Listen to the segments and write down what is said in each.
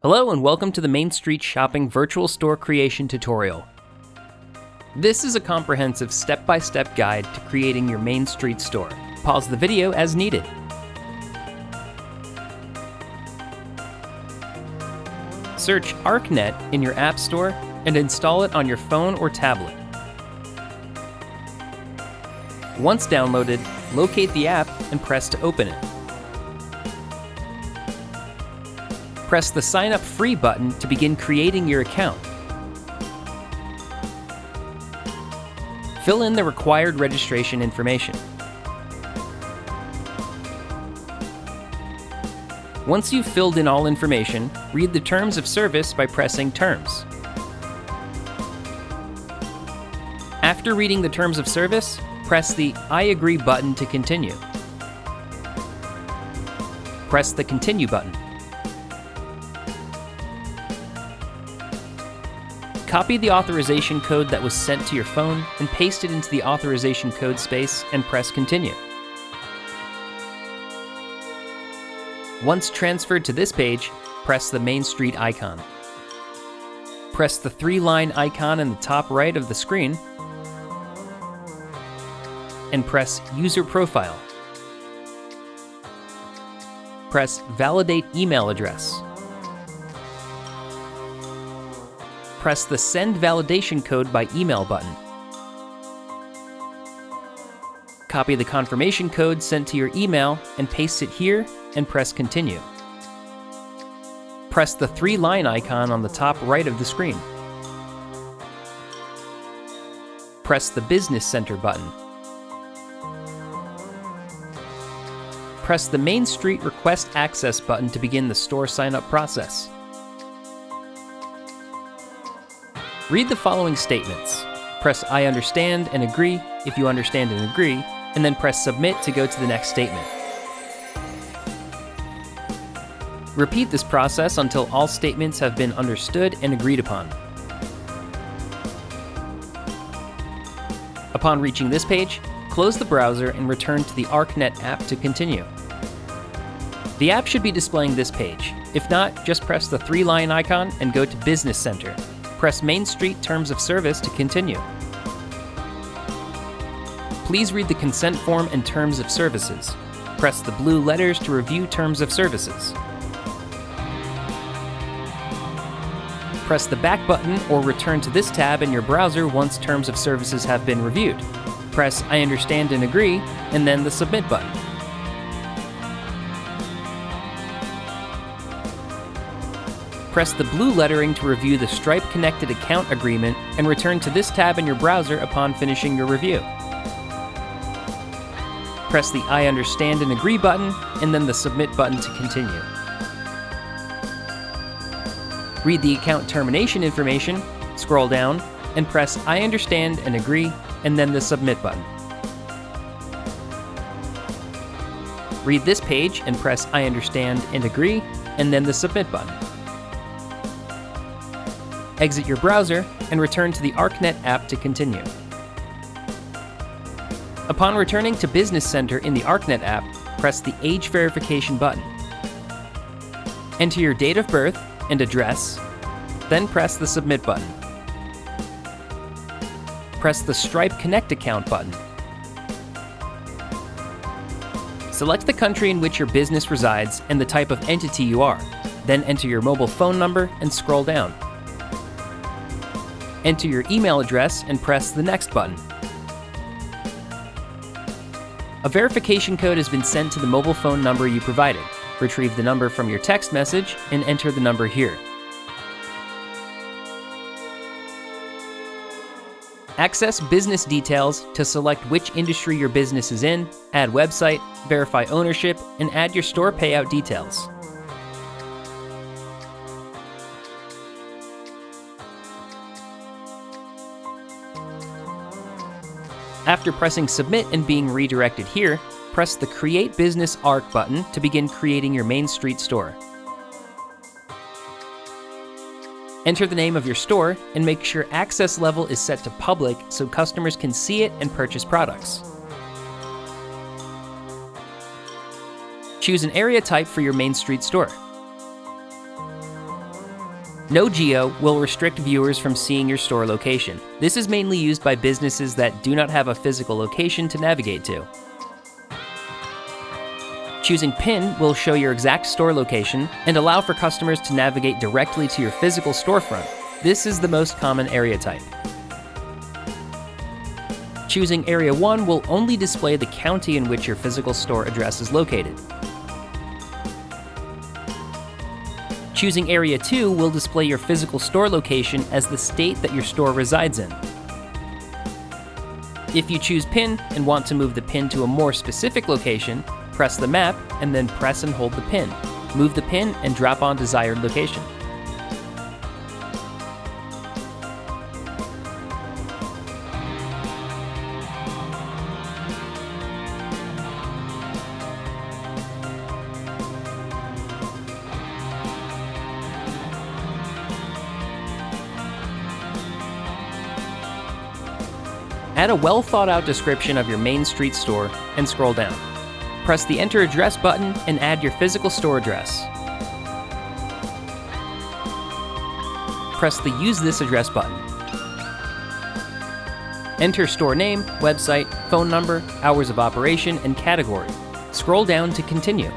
Hello and welcome to the MainSt Shopping Virtual Store creation tutorial. This is a comprehensive step-by-step guide to creating your MainSt store. Pause the video as needed. Search ArcNet in your App Store and install it on your phone or tablet. Once downloaded, locate the app and press to open it. Press the Sign Up Free button to begin creating your account. Fill in the required registration information. Once you've filled in all information, read the Terms of Service by pressing Terms. After reading the Terms of Service, press the I agree button to continue. Press the Continue button. Copy the authorization code that was sent to your phone and paste it into the authorization code space and press Continue. Once transferred to this page, press the MainSt icon. Press the three-line icon in the top right of the screen and press User Profile. Press Validate Email Address. Press the Send Validation Code by Email button. Copy the confirmation code sent to your email and paste it here and press Continue. Press the three-line icon on the top right of the screen. Press the Business Center button. Press the MainSt Request Access button to begin the store sign-up process. Read the following statements. Press I understand and agree if you understand and agree, and then press Submit to go to the next statement. Repeat this process until all statements have been understood and agreed upon. Upon reaching this page, close the browser and return to the ArcNet app to continue. The app should be displaying this page. If not, just press the three-line icon and go to Business Center. Press MainSt Terms of Service to continue. Please read the consent form and Terms of Services. Press the blue letters to review Terms of Services. Press the back button or return to this tab in your browser once Terms of Services have been reviewed. Press I understand and agree, and then the Submit button. Press the blue lettering to review the Stripe Connected Account Agreement and return to this tab in your browser upon finishing your review. Press the I understand and agree button and then the Submit button to continue. Read the account termination information, scroll down, and press I understand and agree and then the Submit button. Read this page and press I understand and agree and then the Submit button. Exit your browser and return to the ArcNet app to continue. Upon returning to Business Center in the ArcNet app, press the Age Verification button. Enter your date of birth and address, then press the Submit button. Press the Stripe Connect Account button. Select the country in which your business resides and the type of entity you are, then enter your mobile phone number and scroll down. Enter your email address and press the Next button. A verification code has been sent to the mobile phone number you provided. Retrieve the number from your text message and enter the number here. Access business details to select which industry your business is in, add website, verify ownership, and add your store payout details. After pressing Submit and being redirected here, press the Create Business Arc button to begin creating your MainSt store. Enter the name of your store and make sure access level is set to public so customers can see it and purchase products. Choose an area type for your MainSt store. No geo will restrict viewers from seeing your store location. This is mainly used by businesses that do not have a physical location to navigate to. Choosing PIN will show your exact store location and allow for customers to navigate directly to your physical storefront. This is the most common area type. Choosing Area 1 will only display the county in which your physical store address is located. Choosing Area 2 will display your physical store location as the state that your store resides in. If you choose PIN and want to move the PIN to a more specific location, press the map and then press and hold the PIN. Move the PIN and drop on desired location. Add a well-thought-out description of your MainSt store and scroll down. Press the Enter Address button and add your physical store address. Press the Use This Address button. Enter store name, website, phone number, hours of operation, and category. Scroll down to continue.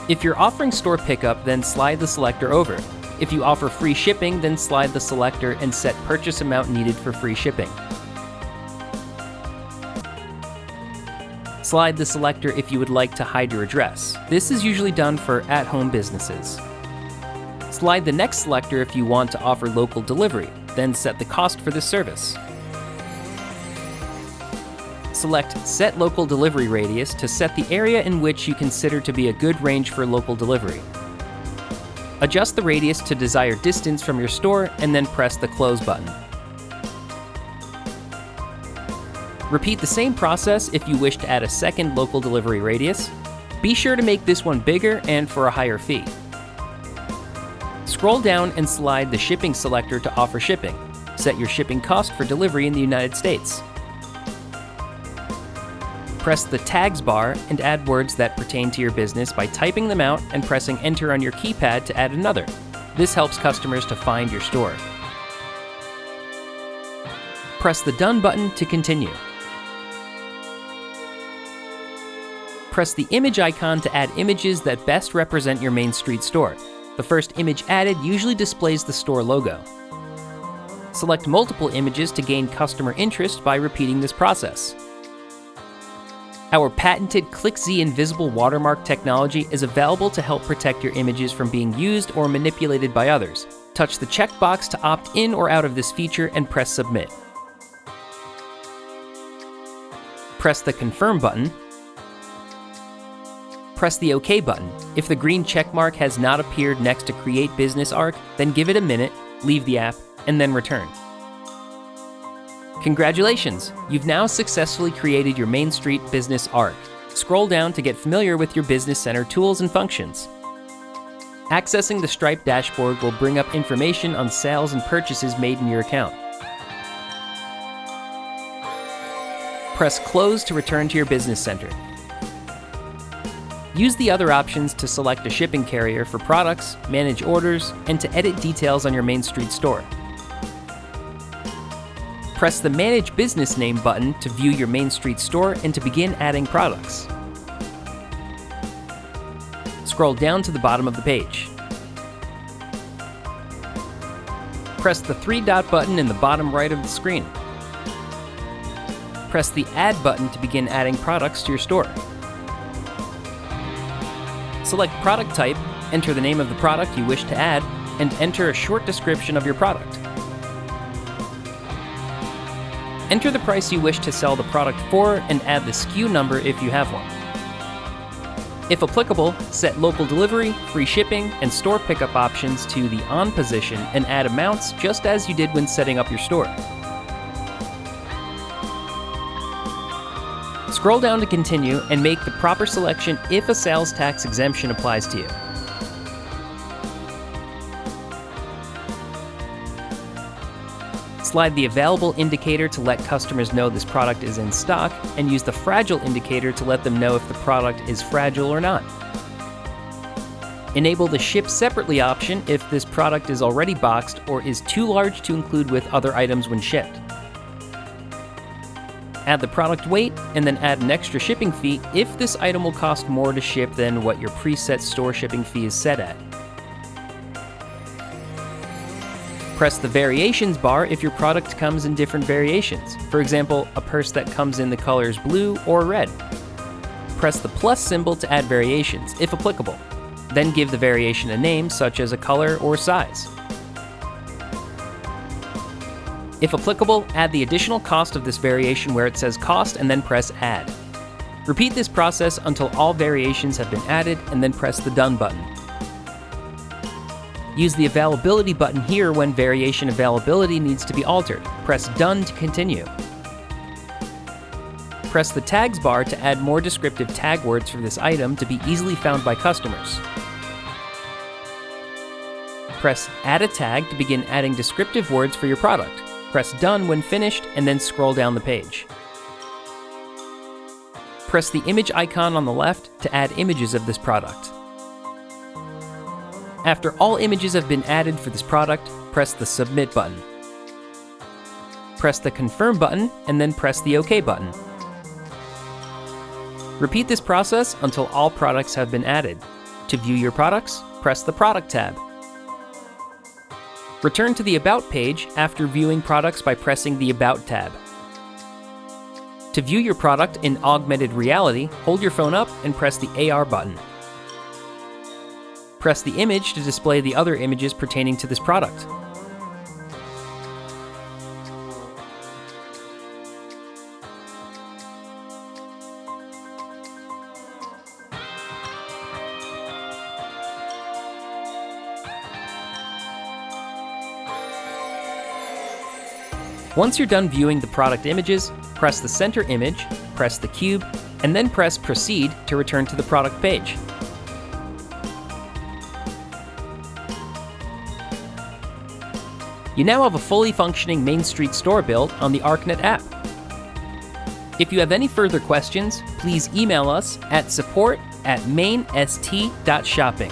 If you're offering store pickup, then slide the selector over. If you offer free shipping, then slide the selector and set purchase amount needed for free shipping. Slide the selector if you would like to hide your address. This is usually done for at-home businesses. Slide the next selector if you want to offer local delivery, then set the cost for this service. Select Set Local Delivery Radius to set the area in which you consider to be a good range for local delivery. Adjust the radius to desired distance from your store and then press the Close button. Repeat the same process if you wish to add a second local delivery radius. Be sure to make this one bigger and for a higher fee. Scroll down and slide the shipping selector to offer shipping. Set your shipping cost for delivery in the United States. Press the Tags bar and add words that pertain to your business by typing them out and pressing Enter on your keypad to add another. This helps customers to find your store. Press the Done button to continue. Press the image icon to add images that best represent your MainSt store. The first image added usually displays the store logo. Select multiple images to gain customer interest by repeating this process. Our patented ClickZ invisible watermark technology is available to help protect your images from being used or manipulated by others. Touch the checkbox to opt in or out of this feature and press Submit. Press the Confirm button. Press the OK button. If the green checkmark has not appeared next to Create Business Arc, then give it a minute, leave the app, and then return. Congratulations! You've now successfully created your MainSt Business Arc. Scroll down to get familiar with your Business Center tools and functions. Accessing the Stripe dashboard will bring up information on sales and purchases made in your account. Press Close to return to your Business Center. Use the other options to select a shipping carrier for products, manage orders, and to edit details on your MainSt store. Press the Manage Business Name button to view your MainSt store and to begin adding products. Scroll down to the bottom of the page. Press the three-dot button in the bottom right of the screen. Press the Add button to begin adding products to your store. Select Product Type, enter the name of the product you wish to add, and enter a short description of your product. Enter the price you wish to sell the product for and add the SKU number if you have one. If applicable, set local delivery, free shipping, and store pickup options to the On position and add amounts just as you did when setting up your store. Scroll down to continue and make the proper selection if a sales tax exemption applies to you. Slide the Available indicator to let customers know this product is in stock, and use the Fragile indicator to let them know if the product is fragile or not. Enable the Ship Separately option if this product is already boxed or is too large to include with other items when shipped. Add the product weight, and then add an extra shipping fee if this item will cost more to ship than what your preset store shipping fee is set at. Press the Variations bar if your product comes in different variations, for example, a purse that comes in the colors blue or red. Press the plus symbol to add variations, if applicable. Then give the variation a name, such as a color or size. If applicable, add the additional cost of this variation where it says Cost and then press Add. Repeat this process until all variations have been added and then press the Done button. Use the Availability button here when variation availability needs to be altered. Press Done to continue. Press the Tags bar to add more descriptive tag words for this item to be easily found by customers. Press Add a Tag to begin adding descriptive words for your product. Press Done when finished, and then scroll down the page. Press the image icon on the left to add images of this product. After all images have been added for this product, press the Submit button. Press the Confirm button, and then press the OK button. Repeat this process until all products have been added. To view your products, press the Product tab. Return to the About page after viewing products by pressing the About tab. To view your product in Augmented Reality, hold your phone up and press the AR button. Press the image to display the other images pertaining to this product. Once you're done viewing the product images, press the center image, press the cube, and then press Proceed to return to the product page. You now have a fully functioning MainSt Store build on the ArcNet app. If you have any further questions, please email us at support@mainst.shopping.